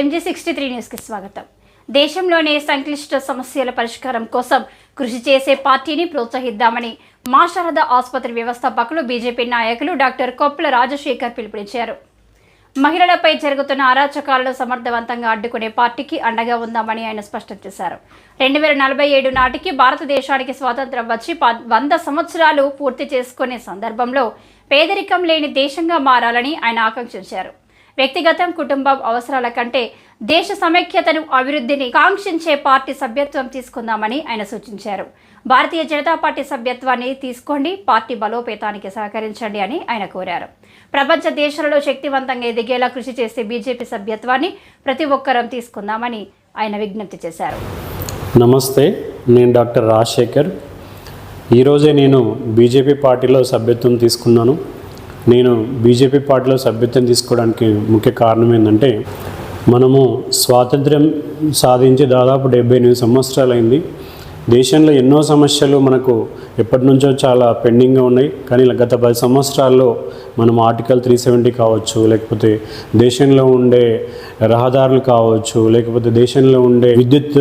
MG63 న్యూస్కి స్వాగతం. దేశంలోనే సంక్లిష్ట సమస్యల పరిష్కారం కోసం కృషి చేసే పార్టీని ప్రోత్సహిద్దామని మాషారద ఆసుపత్రి వ్యవస్థాపకులు బీజేపీ నాయకులు డాక్టర్ కొప్పుల రాజశేఖర్ పిలుపునిచ్చారు. మహిళలపై జరుగుతున్న అరాచకాలను సమర్థవంతంగా అడ్డుకునే పార్టీకి అండగా ఉందామని ఆయన స్పష్టం చేశారు. 2047 నాటికి భారతదేశానికి స్వాతంత్రం వచ్చి 100 సంవత్సరాలు పూర్తి చేసుకునే సందర్భంలో పేదరికం లేని దేశంగా మారాలని ఆయన ఆకాంక్షించారు. వ్యక్తిగతం కుటుంబం అవసరాల కంటే దేశ సమైక్యతను అభివృద్ధిని కాంక్షించే పార్టీ సభ్యత్వం తీసుకుందామని ఆయన సూచించారు. భారతీయ జనతా పార్టీ సభ్యత్వాన్ని తీసుకోండి, పార్టీ బలోపేతానికి సహకరించండి అని ఆయన కోరారు. ప్రపంచ దేశాలలో శక్తివంతంగా ఎదిగేలా కృషి చేసే బీజేపీ సభ్యత్వాన్ని ప్రతి ఒక్కరం తీసుకుందామని ఆయన విజ్ఞప్తి చేశారు. నమస్తే, నేను డాక్టర్ రాజశేఖర్. ఈరోజే నేను బీజేపీ పార్టీలో సభ్యత్వం తీసుకున్నాను. నేను బీజేపీ పార్టీలో సభ్యత్వం తీసుకోవడానికి ముఖ్య కారణం ఏంటంటే, మనము స్వాతంత్ర్యం సాధించి దాదాపు 78 సంవత్సరాలు అయింది. దేశంలో ఎన్నో సమస్యలు మనకు ఎప్పటి నుంచో చాలా పెండింగ్గా ఉన్నాయి. కానీ గత 10 సంవత్సరాల్లో మనం ఆర్టికల్ 370 కావచ్చు, లేకపోతే దేశంలో ఉండే రహదారులు కావచ్చు, లేకపోతే దేశంలో ఉండే విద్యుత్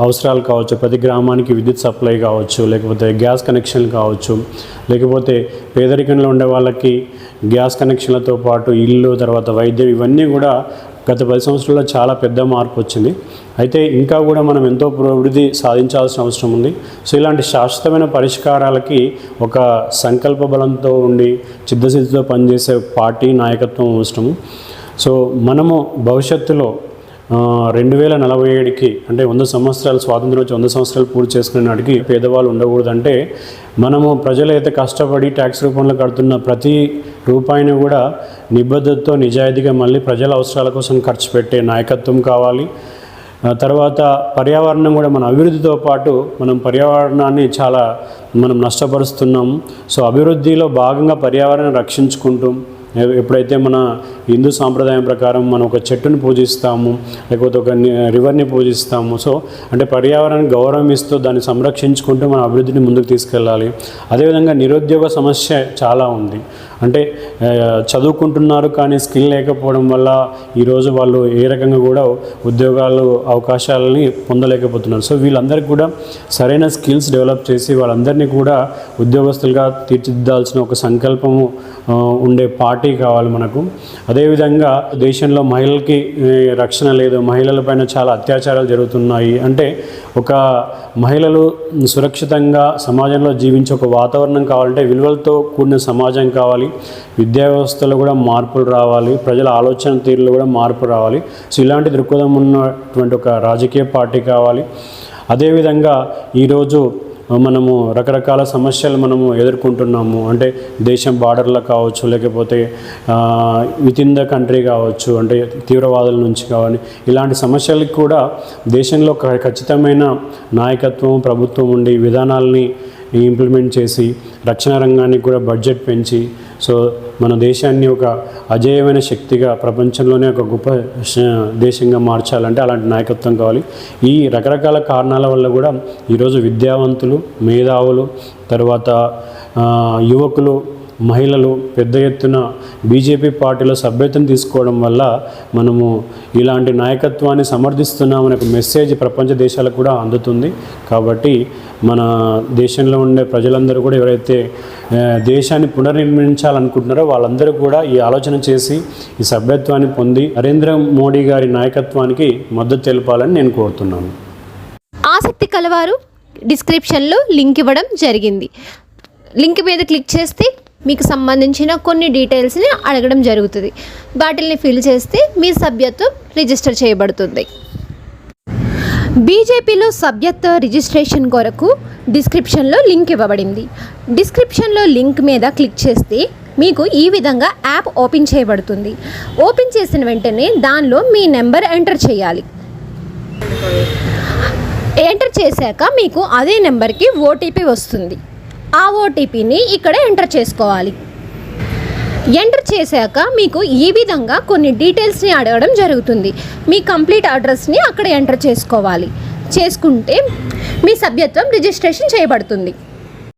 అవసరాలు కావచ్చు, ప్రతి గ్రామానికి విద్యుత్ సప్లై కావచ్చు, లేకపోతే గ్యాస్ కనెక్షన్లు కావచ్చు, లేకపోతే పేదరికంలో ఉండే వాళ్ళకి గ్యాస్ కనెక్షన్లతో పాటు ఇల్లు, తర్వాత వైద్యం, ఇవన్నీ కూడా గత 10 సంవత్సరాల్లో చాలా పెద్ద మార్పు వచ్చింది. అయితే ఇంకా కూడా మనం ఎంతో పురోభివృద్ధి సాధించాల్సిన అవసరం ఉంది. సో ఇలాంటి శాశ్వతమైన పరిష్కారాలకి ఒక సంకల్ప బలంతో ఉండి చిత్తశుద్ధితో పనిచేసే పార్టీ నాయకత్వం అవసరము. సో మనము భవిష్యత్తులో 2047కి అంటే 100 సంవత్సరాలు స్వాతంత్రం వచ్చి 100 సంవత్సరాలు పూర్తి చేసుకునే నాటికి పేదవాళ్ళు ఉండకూడదంటే, మనము ప్రజలైతే కష్టపడి ట్యాక్స్ రూపంలో కడుతున్న ప్రతి రూపాయిని కూడా నిబద్ధతతో నిజాయితీగా మళ్ళీ ప్రజల అవసరాల కోసం ఖర్చు పెట్టే నాయకత్వం కావాలి. తర్వాత పర్యావరణం కూడా మన అభివృద్ధితో పాటు మనం పర్యావరణాన్ని చాలా నష్టపరుస్తున్నాము. సో అభివృద్ధిలో భాగంగా పర్యావరణాన్ని రక్షించుకుంటూ, ఎప్పుడైతే మన హిందూ సాంప్రదాయం ప్రకారం మనం ఒక చెట్టును పూజిస్తాము, లేకపోతే ఒక రివర్ని పూజిస్తాము, సో అంటే పర్యావరణానికి గౌరవం ఇస్తూ దాన్ని సంరక్షించుకుంటూ మన అభివృద్ధిని ముందుకు తీసుకెళ్ళాలి. అదేవిధంగా నిరుద్యోగ సమస్య చాలా ఉంది. అంటే చదువుకుంటున్నారు కానీ స్కిల్ లేకపోవడం వల్ల ఈరోజు వాళ్ళు ఏ రకంగా కూడా ఉద్యోగాలు అవకాశాలని పొందలేకపోతున్నారు. సో వీళ్ళందరికీ కూడా సరైన స్కిల్స్ డెవలప్ చేసి వాళ్ళందరినీ కూడా ఉద్యోగస్తులుగా తీర్చిదిద్దాల్సిన ఒక సంకల్పము ఉండే పార్టీ కావాలి మనకు. అదేవిధంగా దేశంలో మహిళలకి రక్షణ లేదు, మహిళలపైన చాలా అత్యాచారాలు జరుగుతున్నాయి. అంటే ఒక మహిళలు సురక్షితంగా సమాజంలో జీవించే ఒక వాతావరణం కావాలంటే విలువలతో కూడిన సమాజం కావాలి. విద్యా వ్యవస్థలో కూడా మార్పులు రావాలి, ప్రజల ఆలోచన తీరులో కూడా మార్పు రావాలి. సో ఇలాంటి దృక్పథం ఉన్నటువంటి ఒక రాజకీయ పార్టీ కావాలి. అదేవిధంగా ఈరోజు మనము రకరకాల సమస్యలు మనము ఎదుర్కొంటున్నాము. అంటే దేశం బార్డర్లో కావచ్చు, లేకపోతే వితిన్ ద కంట్రీ కావచ్చు, అంటే తీవ్రవాదుల నుంచి కావాలి. ఇలాంటి సమస్యలకు కూడా దేశంలో ఖచ్చితమైన నాయకత్వం, ప్రభుత్వం ఉండి విధానాలని ఇంప్లిమెంట్ చేసి రక్షణ రంగానికి కూడా బడ్జెట్ పెంచి, సో మన దేశాన్ని ఒక అజేయమైన శక్తిగా ప్రపంచంలోనే ఒక గొప్ప దేశంగా మార్చాలంటే అలాంటి నాయకత్వం కావాలి. ఈ రకరకాల కారణాల వల్ల కూడా ఈరోజు విద్యావంతులు, మేధావులు, తర్వాత యువకులు, మహిళలు పెద్ద ఎత్తున బీజేపీ పార్టీలో సభ్యత్వం తీసుకోవడం వల్ల మనము ఇలాంటి నాయకత్వాన్ని సమర్థిస్తున్నామనే ఒక మెసేజ్ ప్రపంచ దేశాలకు కూడా అందుతుంది. కాబట్టి మన దేశంలో ఉండే ప్రజలందరూ కూడా ఎవరైతే దేశాన్ని పునర్నిర్మించాలనుకుంటున్నారో వాళ్ళందరూ కూడా ఈ ఆలోచన చేసి ఈ సభ్యత్వాన్ని పొంది నరేంద్ర మోడీ గారి నాయకత్వానికి మద్దతు తెలపాలని నేను కోరుతున్నాను. ఆసక్తి కలవారు డిస్క్రిప్షన్లో లింక్ ఇవ్వడం జరిగింది. లింక్ మీద క్లిక్ చేస్తే మీకు సంబంధించిన కొన్ని డీటెయిల్స్ని అడగడం జరుగుతుంది. వాటిని ఫిల్ చేస్తే మీ సభ్యత్వం రిజిస్టర్ చేయబడుతుంది. బీజేపీలో సభ్యత్వ రిజిస్ట్రేషన్ కొరకు డిస్క్రిప్షన్లో లింక్ ఇవ్వబడింది. డిస్క్రిప్షన్లో లింక్ మీద క్లిక్ చేస్తే మీకు ఈ విధంగా యాప్ ఓపెన్ చేయబడుతుంది. ఓపెన్ చేసిన వెంటనే దానిలో మీ నెంబర్ ఎంటర్ చేయాలి. ఎంటర్ చేశాక మీకు అదే నెంబర్కి ఓటీపీ వస్తుంది. ఆ ఓటీపీని ఇక్కడ ఎంటర్ చేసుకోవాలి. ఎంటర్ చేశాక మీకు ఈ విధంగా కొన్ని డీటెయిల్స్ని అడగడం జరుగుతుంది. మీ కంప్లీట్ అడ్రస్ని అక్కడ ఎంటర్ చేసుకోవాలి. చేసుకుంటే మీ సభ్యత్వం రిజిస్ట్రేషన్ చేయబడుతుంది.